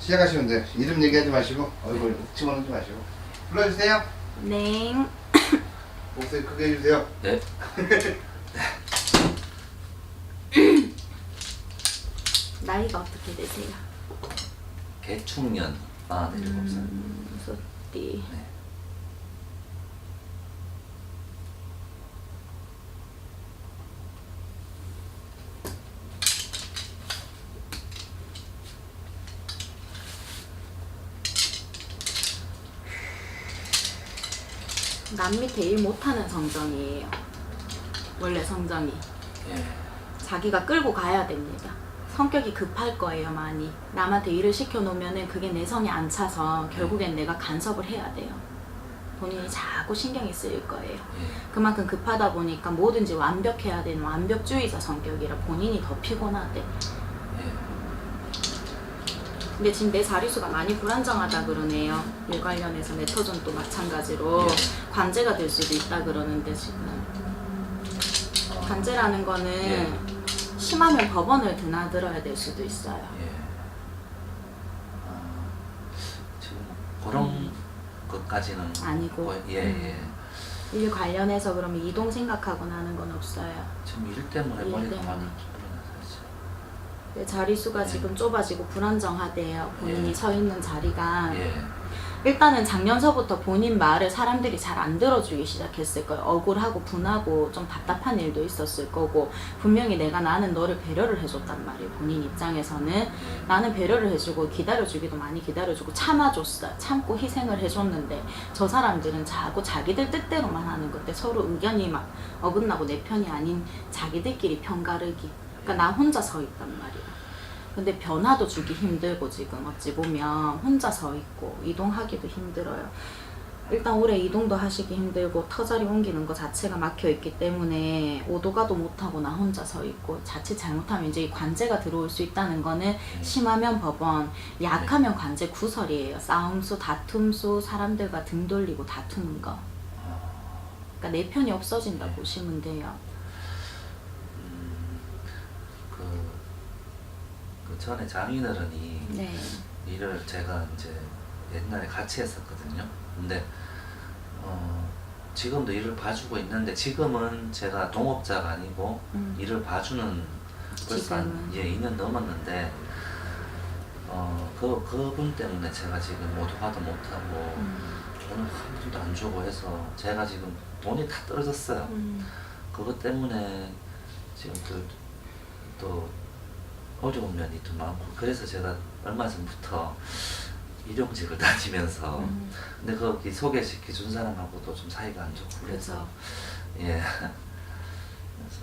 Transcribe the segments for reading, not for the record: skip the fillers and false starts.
시작하시면 돼요. 이름 얘기하지 마시고 얼굴 집어넣지 마시고 불러주세요. 네. 목소리 크게 해주세요. 네. 나이가 어떻게 되세요? 개축년 47살. 소띠. 네. 남 밑에 일 못하는 성정이에요. 원래 성정이. 예. 자기가 끌고 가야 됩니다. 성격이 급할 거예요, 많이. 남한테 일을 시켜놓으면은 그게 내 성에 안 차서 결국엔 내가 간섭을 해야 돼요. 본인이 자꾸 신경이 쓰일 거예요. 예. 그만큼 급하다 보니까 뭐든지 완벽해야 되는 완벽주의자 성격이라 본인이 더 피곤하대. 예. 근데 지금 내 자릿수가 많이 불안정하다 그러네요. 일 관련해서 메터전도 마찬가지로 예. 관제가 될 수도 있다 그러는데 지금 관제라는 거는 예. 심하면 법원을 드나들어야 될 수도 있어요. 예. 지금 그런 것까지는 아니고. 거의- 예, 예. 일 관련해서 그러면 이동 생각하거나 하는 건 없어요. 지금 일 때문에 일 머리가 때문에. 많이 불안해서. 내 자릿수가 예. 지금 좁아지고 불안정하대요. 본인이 예. 서 있는 자리가. 예. 일단은 작년서부터 본인 말을 사람들이 잘 안 들어주기 시작했을 거예요. 억울하고 분하고 좀 답답한 일도 있었을 거고 분명히 나는 너를 배려를 해줬단 말이에요. 본인 입장에서는 나는 배려를 해주고 기다려주기도 많이 기다려주고 참아줬어요. 참고 희생을 해줬는데 저 사람들은 자꾸 자기들 뜻대로만 하는 건데 서로 의견이 막 어긋나고 내 편이 아닌 자기들끼리 편가르기. 그러니까 나 혼자 서 있단 말이야. 근데 변화도 주기 힘들고 지금 어찌 보면 혼자 서 있고 이동하기도 힘들어요. 일단 올해 이동도 하시기 힘들고 터자리 옮기는 거 자체가 막혀 있기 때문에 오도가도 못하고 나 혼자 서 있고 자칫 잘못하면 이제 이 관제가 들어올 수 있다는 거는 심하면 법원, 약하면 관제 구설이에요. 싸움수, 다툼수, 사람들과 등 돌리고 다투는 거. 그러니까 내 편이 없어진다 보시면 돼요. 그 전에 장인어른이 네. 일을 제가 이제 옛날에 같이 했었거든요. 근데 지금도 일을 봐주고 있는데 지금은 제가 동업자가 아니고 일을 봐주는 벌써 한 지금은. 2년 넘었는데 그분 때문에 제가 지금 모두가도 못하고 돈을 한 푼도 안 주고 해서 제가 지금 돈이 다 떨어졌어요. 그것 때문에 지금 또 어려운 면이 좀 많고 그래서 제가 얼마 전부터 일용직을 다니면서 근데 거기 소개시켜 준 사람하고도 좀 사이가 안 좋고 그래서 예 그래서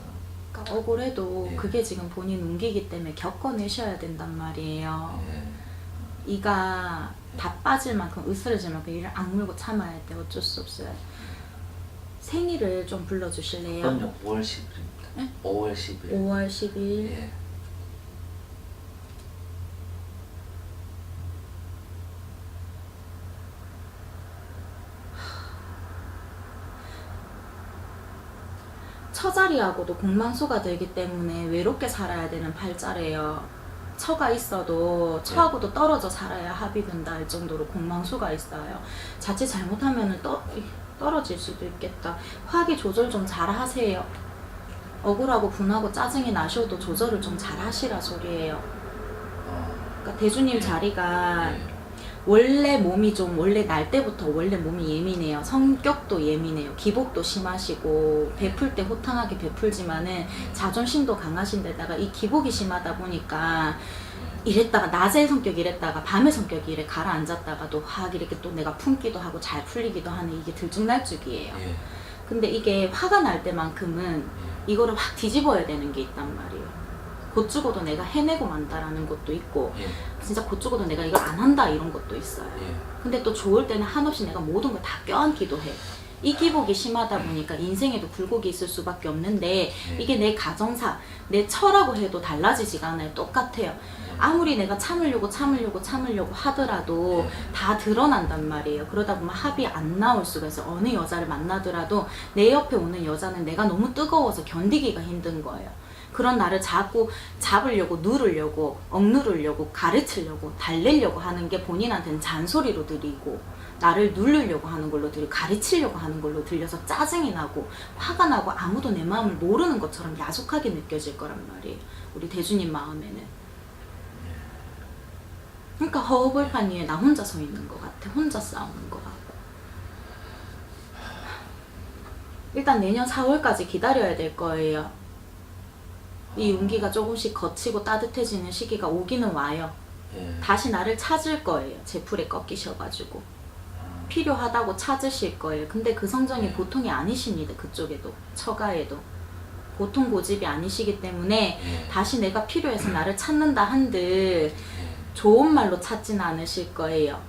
그러니까 억울해도 예. 그게 지금 본인 운기기 때문에 겪어내셔야 된단 말이에요. 예. 이가 다 빠질 만큼 으스러질 만큼 이를 악물고 참아야 돼. 어쩔 수 없어요. 생일을 좀 불러주실래요? 그럼요. 5월 10일입니다. 네? 5월 10일. 5월 10일. 예. 처자리하고도 공망수가 들기 때문에 외롭게 살아야 되는 팔자래요. 처가 있어도 처하고도 떨어져 살아야 합이 된다 할 정도로 공망수가 있어요. 자칫 잘못하면 떨어질 수도 있겠다. 화기 조절 좀 잘 하세요. 억울하고 분하고 짜증이 나셔도 조절을 좀 잘 하시라 소리예요. 그러니까 대주님 자리가 예. 원래 날 때부터 원래 몸이 예민해요. 성격도 예민해요. 기복도 심하시고 베풀 때 호탕하게 베풀지만은 자존심도 강하신 데다가 이 기복이 심하다 보니까 이랬다가 낮에 성격 이랬다가 밤에 성격이 이래 가라앉았다가도 확 이렇게 또 내가 품기도 하고 잘 풀리기도 하는 이게 들쭉날쭉이에요. 예. 근데 이게 화가 날 때만큼은 이거를 확 뒤집어야 되는 게 있단 말이에요. 곧 죽어도 내가 해내고 만다라는 것도 있고 예. 진짜 곧 죽어도 내가 이걸 안 한다 이런 것도 있어요. 예. 근데 또 좋을 때는 한없이 내가 모든 걸 다 껴안기도 해. 이 기복이 심하다 보니까 인생에도 굴곡이 있을 수밖에 없는데 이게 내 가정사, 내 처라고 해도 달라지지가 않아요. 똑같아요. 아무리 내가 참으려고 하더라도 다 드러난단 말이에요. 그러다 보면 합이 안 나올 수가 있어요. 어느 여자를 만나더라도 내 옆에 오는 여자는 내가 너무 뜨거워서 견디기가 힘든 거예요. 그런 나를 자꾸 잡으려고 누르려고 억누르려고 가르치려고 달래려고 하는 게 본인한테는 잔소리로 들리고 나를 누르려고 하는 걸로 들리고 가르치려고 하는 걸로 들려서 짜증이 나고 화가 나고 아무도 내 마음을 모르는 것처럼 야속하게 느껴질 거란 말이에요. 우리 대주님 마음에는. 그러니까 허허벌판 위에 나 혼자 서 있는 것 같아. 혼자 싸우는 것 같고. 일단 내년 4월까지 기다려야 될 거예요. 이 운기가 조금씩 거치고 따뜻해지는 시기가 오기는 와요. 예. 다시 나를 찾을 거예요. 제풀에 꺾이셔가지고 필요하다고 찾으실 거예요. 근데 그 성정이 보통이 아니십니다. 그쪽에도 처가에도 보통 고집이 아니시기 때문에 다시 내가 필요해서 나를 찾는다 한들 좋은 말로 찾진 않으실 거예요.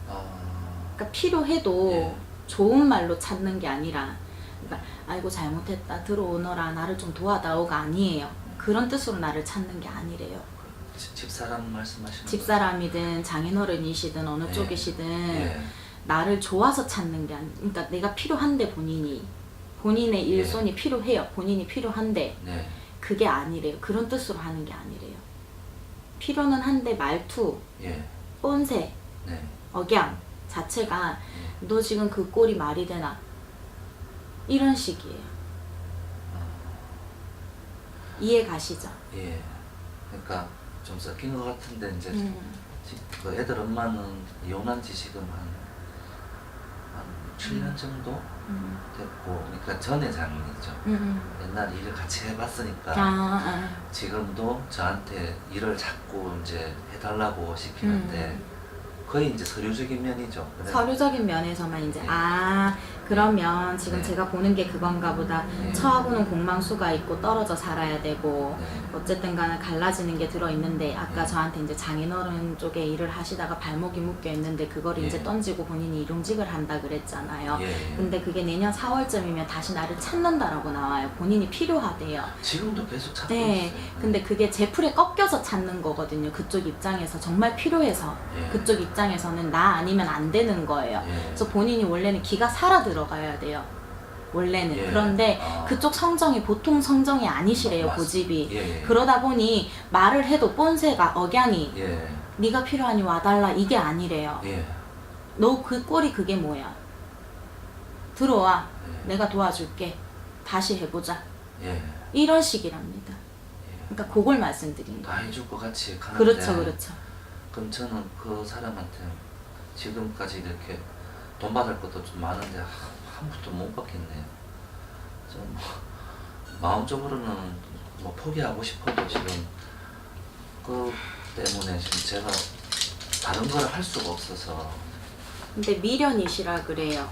그러니까 필요해도 좋은 말로 찾는 게 아니라, 그러니까 아이고 잘못했다 들어오너라 나를 좀 도와다오가 아니에요. 그런 뜻으로 나를 찾는 게 아니래요. 집사람 말씀하시는 집사람이든 장인어른이시든 어느 쪽이시든 나를 좋아서 찾는 게 아니, 그러니까 내가 필요한데 본인의 일손이 필요해요. 본인이 필요한데 그게 아니래요. 그런 뜻으로 하는 게 아니래요. 필요는 한데 말투, 꼰세, 억양 자체가 너 지금 그 꼴이 말이 되나? 이런 식이에요. 이해 가시죠? 예. 그러니까 좀 섞인 것 같은데 이제 그 애들 엄마는 이혼한 지 지금 한 7년 정도 됐고, 그러니까 전에 장인이죠. 옛날 일을 같이 해봤으니까 지금도 저한테 일을 자꾸 이제 해달라고 시키는데 거의 이제 서류적인 면이죠. 서류적인 면에서만 이제 그러면 지금 제가 보는 게 그건가 보다. 처하고는 공망수가 있고 떨어져 살아야 되고 어쨌든 간에 갈라지는 게 들어있는데 아까 저한테 이제 장인어른 쪽에 일을 하시다가 발목이 묶여 있는데 그걸 이제 던지고 본인이 일용직을 한다 그랬잖아요. 근데 그게 내년 4월쯤이면 다시 나를 찾는다라고 나와요. 본인이 필요하대요. 지금도 계속 찾고 있어요. 근데 그게 제풀에 꺾여서 찾는 거거든요. 그쪽 입장에서 정말 필요해서 그쪽 입장에서는 나 아니면 안 되는 거예요. 그래서 본인이 원래는 기가 살아 들어가야 돼요. 원래는. 그런데 그쪽 성정이 보통 성정이 아니시래요. 고집이. 그러다 보니 말을 해도 꼰세가 억양이 네가 필요하니 와달라 이게 아니래요. 너 그 꼴이 그게 뭐야? 들어와. 내가 도와줄게. 다시 해보자. 이런 식이랍니다. 그러니까 그걸 말씀드린 다 거예요. 해줄 것 같이 가는데. 그렇죠. 그럼 저는 그 사람한테 지금까지 이렇게 돈 받을 것도 좀 많은데 한 푼도 못 받겠네요. 좀 마음적으로는 뭐 포기하고 싶어도 지금 그 때문에 지금 제가 다른 걸 할 수가 없어서. 근데 미련이시라 그래요.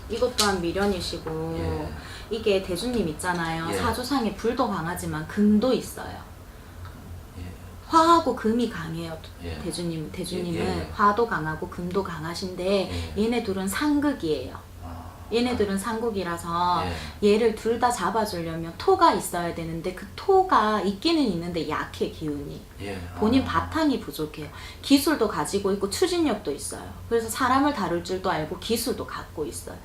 이것 또한 미련이시고 이게 대주님 있잖아요. 사주상에 불도 강하지만 금도 있어요. 화하고 금이 강해요. 대주님은 화도 강하고 금도 강하신데 얘네 둘은 상극이에요. 얘네들은 상극이라서 얘를 둘 다 잡아주려면 토가 있어야 되는데 그 토가 있기는 있는데 약해 기운이. 본인 바탕이 부족해요. 기술도 가지고 있고 추진력도 있어요. 그래서 사람을 다룰 줄도 알고 기술도 갖고 있어요.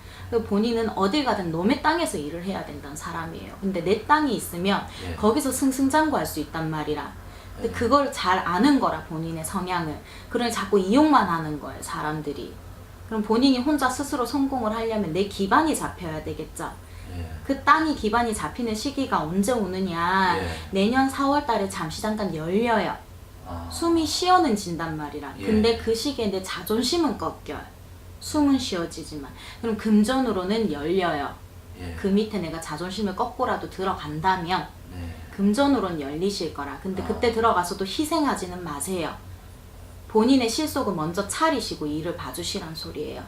본인은 어딜 가든 놈의 땅에서 일을 해야 된다는 사람이에요. 근데 내 땅이 있으면 거기서 승승장구할 수 있단 말이라. 근데 그걸 잘 아는 거라 본인의 성향을. 그러니 자꾸 이용만 하는 거예요 사람들이. 그럼 본인이 혼자 스스로 성공을 하려면 내 기반이 잡혀야 되겠죠. 그 땅이 기반이 잡히는 시기가 언제 오느냐. 내년 4월 달에 잠시 잠깐 열려요. 숨이 쉬어는 진단 말이라. 근데 그 시기에 내 자존심은 꺾여요. 숨은 쉬어지지만. 그럼 금전으로는 열려요. 그 밑에 내가 자존심을 꺾고라도 들어간다면 금전으로는 열리실 거라. 근데 그때 들어가서도 희생하지는 마세요. 본인의 실속을 먼저 차리시고 일을 봐주시란 소리예요.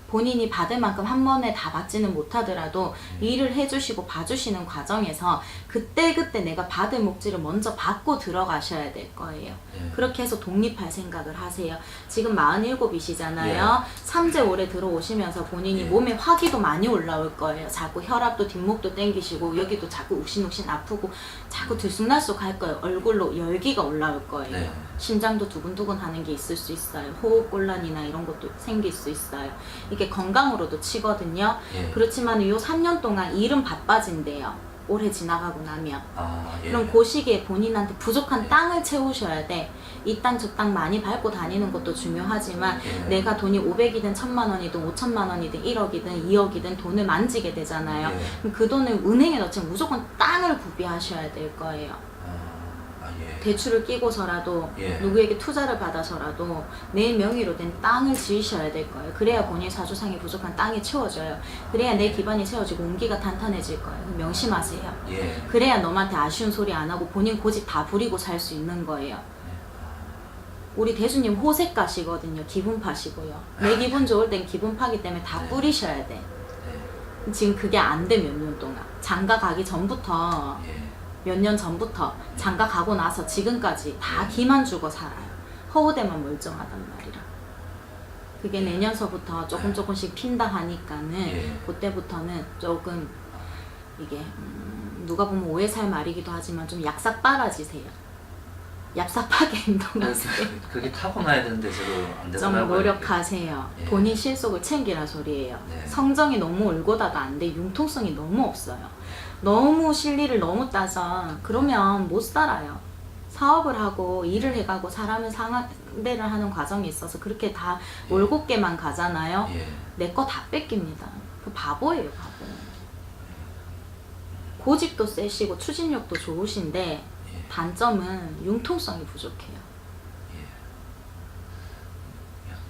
본인이 받을 만큼 한 번에 다 받지는 못하더라도 일을 해주시고 봐주시는 과정에서 그때그때 내가 받을 몫지를 먼저 받고 들어가셔야 될 거예요. 그렇게 해서 독립할 생각을 하세요. 지금 47이시잖아요. 삼재 올해 들어오시면서 본인이 몸에 화기도 많이 올라올 거예요. 자꾸 혈압도 뒷목도 땡기시고 여기도 자꾸 욱신욱신 아프고 자꾸 들쑥날쑥 할 거예요. 얼굴로 열기가 올라올 거예요. 심장도 두근두근 하는 게 있을 수 있어요. 호흡곤란이나 이런 것도 생길 수 있어요. 이게 그게 건강으로도 치거든요. 예. 그렇지만 요 3년 동안 일은 바빠진대요. 올해 지나가고 나면. 아, 예. 그럼 그 시기에 본인한테 부족한 예. 땅을 채우셔야 돼. 이 땅 저 땅 많이 밟고 다니는 것도 중요하지만 예. 내가 돈이 500이든 1000만 원이든 5천만 원이든 1억이든 2억이든 돈을 만지게 되잖아요. 예. 그럼 그 돈을 은행에 넣지만 무조건 땅을 구비하셔야 될 거예요. 예. 대출을 끼고서라도 예. 누구에게 투자를 받아서라도 내 명의로 된 땅을 지으셔야 될 거예요. 그래야 본인 사주상에 부족한 땅이 채워져요. 그래야 내 기반이 세워지고 운기가 탄탄해질 거예요. 명심하세요. 예. 그래야 너한테 아쉬운 소리 안 하고 본인 고집 다 부리고 살 수 있는 거예요. 우리 대수님 호색가시거든요. 기분파시고요. 내 기분 좋을 땐 기분파기 때문에 다 네. 뿌리셔야 돼. 예. 지금 그게 안 돼 몇 년 동안. 장가 가기 전부터 예. 몇 년 전부터 장가 가고 나서 지금까지 다 기만 주고 살아요. 허우대만 멀쩡하단 말이라. 그게 내년서부터 조금씩 핀다 하니까는 예. 그때부터는 조금 이게 누가 보면 오해 살 말이기도 하지만 좀 약삭 빨아지세요. 얍삽하게 행동하세요. 그게 타고나야 되는데 저도 안 되더라고요. 좀 노력하세요. 예. 본인 실속을 챙기라 소리예요. 네. 성정이 너무 올고다가 안 돼. 융통성이 너무 없어요. 너무 실리를 너무 따져. 그러면 못 살아요. 사업을 하고 일을 해가고 사람을 상대를 하는 과정이 있어서 그렇게 다 예. 올곧게만 가잖아요. 예. 내 거 다 뺏깁니다. 그 바보예요, 바보. 고집도 세시고 추진력도 좋으신데 예. 단점은 융통성이 부족해요. 예.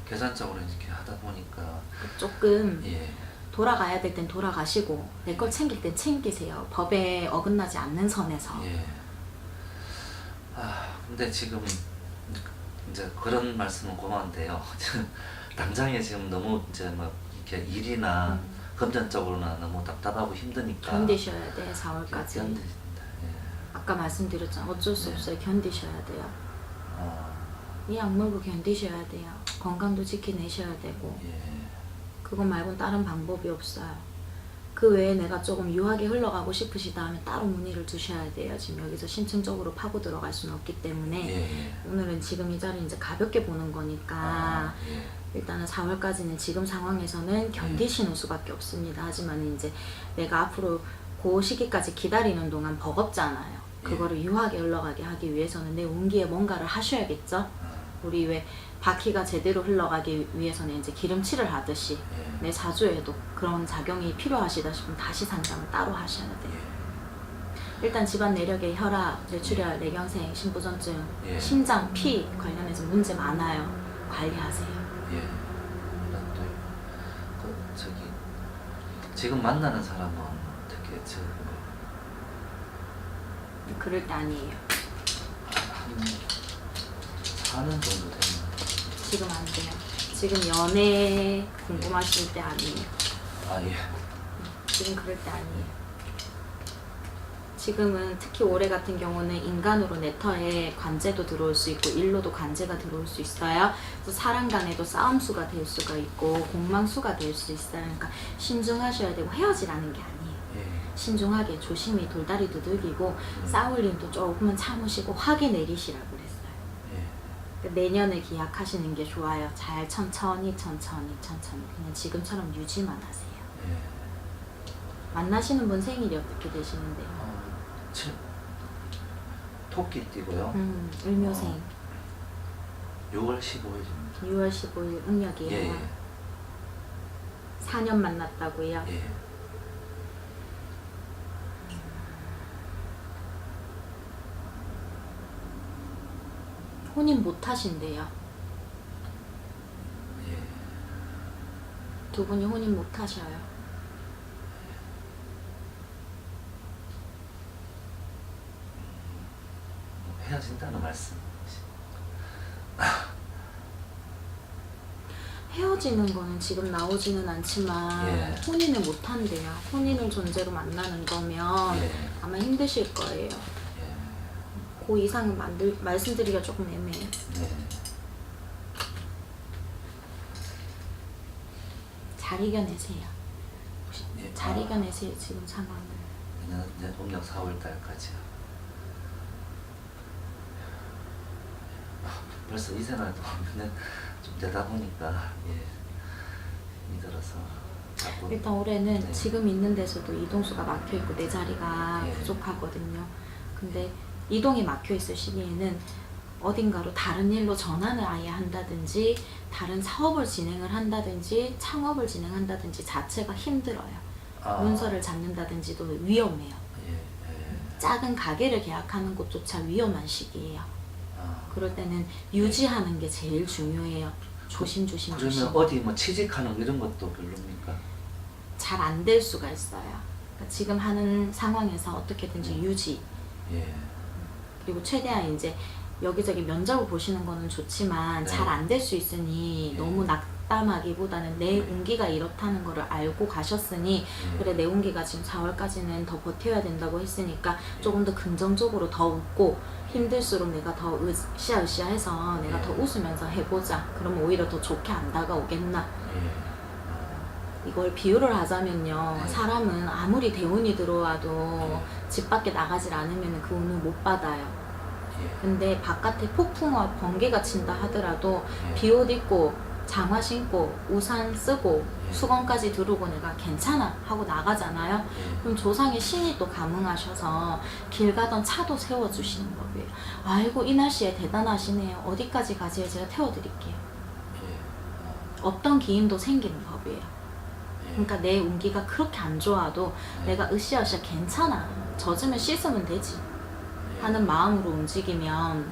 계산적으로 이렇게 하다 보니까 조금 예. 돌아가야 될 땐 돌아가시고 내 걸 챙길 땐 챙기세요. 법에 어긋나지 않는 선에서. 예. 근데 지금 이제 그런 말씀은 고마운데요. 당장에 지금 너무 이제 막 이렇게 일이나 금전적으로나 너무 답답하고 힘드니까 견디셔야 돼, 4월까지. 견디신다. 예. 아까 말씀드렸잖아요. 어쩔 수 네. 없어요. 견디셔야 돼요. 어, 이 악물고 견디셔야 돼요. 건강도 지켜내셔야 되고. 예. 그거 말고는 다른 방법이 없어요. 그 외에 내가 조금 유하게 흘러가고 싶으시다 하면 따로 문의를 두셔야 돼요. 지금 여기서 심층적으로 파고 들어갈 수는 없기 때문에 예. 오늘은 지금 이 자리 이제 가볍게 보는 거니까 예. 일단은 4월까지는 지금 상황에서는 견디시는 수밖에 없습니다. 하지만 이제 내가 앞으로 그 시기까지 기다리는 동안 버겁잖아요. 그거를 유하게 흘러가게 하기 위해서는 내 운기에 뭔가를 하셔야겠죠. 우리 왜 바퀴가 제대로 흘러가기 위해서는 이제 기름칠을 하듯이 예. 내 사주에도 그런 작용이 필요하시다 싶으면 다시 상담을 따로 하셔야 돼요. 일단 집안 내력에 혈압, 뇌출혈, 뇌경색, 신부전증, 예. 심장, 피 관련해서 문제 많아요. 관리하세요. 예. 또, 저기 지금 만나는 사람은 어떻게 그럴 때 아니에요. 한 4년 정도 됐나? 지금 안 돼요. 지금 연애 궁금하실 때 아니에요. 예. 지금 그럴 때 아니에요. 지금은 특히 올해 같은 경우는 인간으로 내 터에 관제도 들어올 수 있고 일로도 관제가 들어올 수 있어요. 그래서 사람 간에도 싸움수가 될 수가 있고 공망수가 될 수 있어요. 그러니까 신중하셔야 되고 헤어지라는 게 아니에요. 예. 신중하게 조심히 돌다리 두들기고 싸울 일도 조금은 참으시고 화게 내리시라고 그랬어요. 예. 그러니까 내년을 기약하시는 게 좋아요. 잘 천천히 그냥 지금처럼 유지만 하세요. 예. 만나시는 분 생일이 어떻게 되시는데요? 토끼 띠고요. 을묘생 6월 15일입니다. 6월 15일 음력이에요. 예. 4년 만났다고요? 예. 혼인 못 하신대요. 예. 두 분이 혼인 못 하셔요. 헤어진다는 말씀. 헤어지는 거는 지금 나오지는 않지만 예. 혼인을 못 한대요. 혼인을 존재로 만나는 거면 예. 아마 힘드실 거예요. 예. 그 이상은 말씀드리기가 조금 애매해요. 네. 잘 이겨내세요. 예. 잘 이겨내세요, 지금 상황을. 내년 음력 4월 달까지요. 벌써 이 생활도 몇 년 좀 되다 보니까 예. 힘이 들어서 자꾸 일단 올해는 네. 지금 있는 데서도 이동수가 막혀 있고 내 자리가 예. 부족하거든요. 근데 이동이 막혀 있을 시기에는 어딘가로 다른 일로 전환을 아예 한다든지 다른 사업을 진행을 한다든지 창업을 진행한다든지 자체가 힘들어요. 아, 문서를 잡는다든지도 위험해요. 예, 예. 작은 가게를 계약하는 것조차 위험한 시기예요. 아, 그럴 때는 유지하는 게 제일 중요해요. 조심조심 그러면 조심. 어디 뭐 취직하는 이런 것도 별로입니까? 잘 안 될 수가 있어요. 그러니까 지금 하는 상황에서 어떻게든지 유지, 예. 그리고 최대한 이제 여기저기 면접을 보시는 거는 좋지만 네. 잘 안 될 수 있으니 예. 너무 낙담하기보다는 내 네. 운기가 이렇다는 거를 알고 가셨으니 예. 그래 내 운기가 지금 4월까지는 더 버텨야 된다고 했으니까 예. 조금 더 긍정적으로 더 웃고 힘들수록 내가 더 으쌰으쌰해서 내가 예. 더 웃으면서 해보자. 그러면 오히려 더 좋게 안 다가오겠나. 예. 이걸 비유를 하자면요. 네. 사람은 아무리 대운이 들어와도 예. 집 밖에 나가질 않으면 그 운을 못 받아요. 예. 근데 바깥에 폭풍과 번개가 친다 하더라도 예. 비옷 입고 장화 신고 우산 쓰고 예. 수건까지 두르고 내가 괜찮아 하고 나가잖아요. 예. 그럼 조상의 신이 또 감응하셔서 길 가던 차도 세워주시는 법이에요. 아이고 이 날씨에 대단하시네요. 어디까지 가세요? 제가 태워드릴게요. 예. 없던 기운도 생기는 법이에요. 예. 그러니까 내 운기가 그렇게 안 좋아도 네. 내가 으쌰으쌰 괜찮아. 젖으면 씻으면 되지. 예. 하는 마음으로 움직이면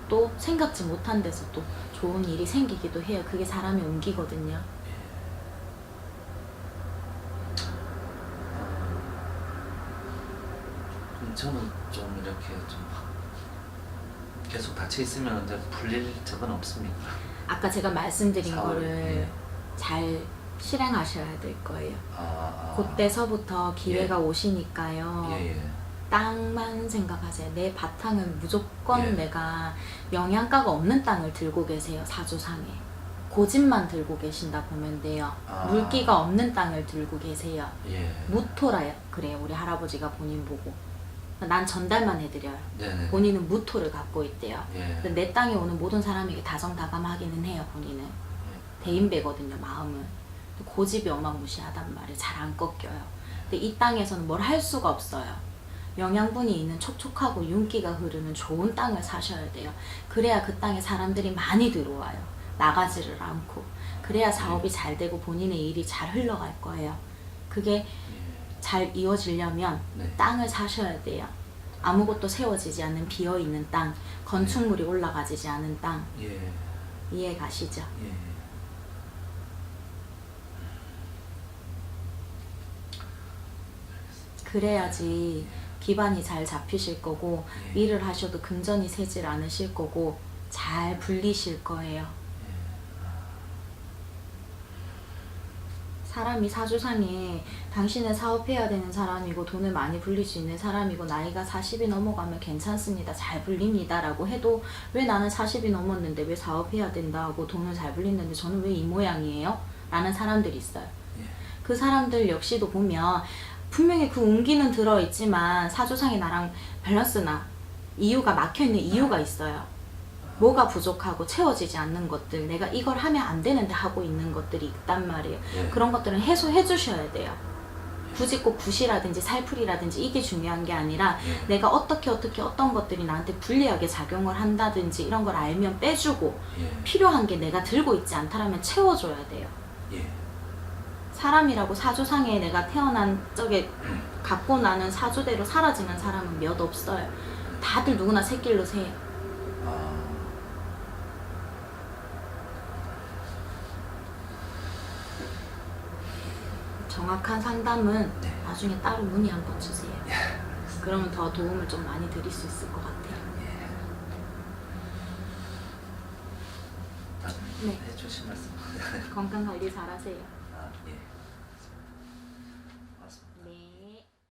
또 생각지 못한 데서 또 좋은 일이 생기기도 해요. 그게 사람의 운기거든요. 저는 좀 이렇게 좀 계속 닫혀 있으면 이제 풀릴 적은 없습니까? 아까 제가 말씀드린 4월, 거를 예. 잘 실행하셔야 될 거예요. 아. 그때서부터 기회가 예. 오시니까요. 예예. 땅만 생각하세요. 내 바탕은 무조건 예. 내가 영양가가 없는 땅을 들고 계세요. 사주상에. 고집만 들고 계신다 보면 돼요. 아. 물기가 없는 땅을 들고 계세요. 예. 무토라 그래요. 우리 할아버지가 본인 보고. 난 전달만 해드려요. 네네. 본인은 무토를 갖고 있대요. 예. 근데 내 땅에 오는 모든 사람에게 다정다감하기는 해요. 본인은. 대인배거든요. 마음은. 고집이 어마무시하단 말이에요. 잘 안 꺾여요. 근데 이 땅에서는 뭘 할 수가 없어요. 영양분이 있는 촉촉하고 윤기가 흐르는 좋은 땅을 사셔야 돼요. 그래야 그 땅에 사람들이 많이 들어와요. 나가지를 않고. 그래야 사업이 잘 되고 본인의 일이 잘 흘러갈 거예요. 그게 예. 잘 이어지려면 네. 땅을 사셔야 돼요. 아무것도 세워지지 않는 비어있는 땅, 건축물이 올라가지지 않은 땅. 예. 이해 가시죠? 예. 그래야지 기반이 잘 잡히실 거고 예. 일을 하셔도 금전이 새질 않으실 거고 잘 불리실 거예요. 사람이 사주상에 당신은 사업해야 되는 사람이고 돈을 많이 불릴 수 있는 사람이고 나이가 40이 넘어가면 괜찮습니다. 잘 불립니다. 라고 해도 왜 나는 40이 넘었는데 왜 사업해야 된다 하고 돈을 잘 불리는데 저는 왜 이 모양이에요? 라는 사람들이 있어요. 예. 그 사람들 역시도 보면 분명히 그 운기는 들어있지만 사주상에 나랑 밸런스나 이유가 막혀있는 이유가 있어요. 뭐가 부족하고 채워지지 않는 것들, 내가 이걸 하면 안 되는데 하고 있는 것들이 있단 말이에요. 예. 그런 것들은 해소해 주셔야 돼요. 굳이 꼭 굿이라든지 살풀이라든지 이게 중요한 게 아니라 예. 내가 어떻게 어떤 것들이 나한테 불리하게 작용을 한다든지 이런 걸 알면 빼주고 예. 필요한 게 내가 들고 있지 않다라면 채워줘야 돼요. 예. 사람이라고 사주상에 내가 태어난 적에 갖고 나는 사주대로 사라지는 사람은 몇 없어요. 다들 누구나 새길로 새요. 아. 정확한 상담은 네. 나중에 따로 문의 한번 주세요. 예. 그러면 더 도움을 좀 많이 드릴 수 있을 것 같아요. 예. 다 네. 해주신 말씀. 건강 관리 잘하세요.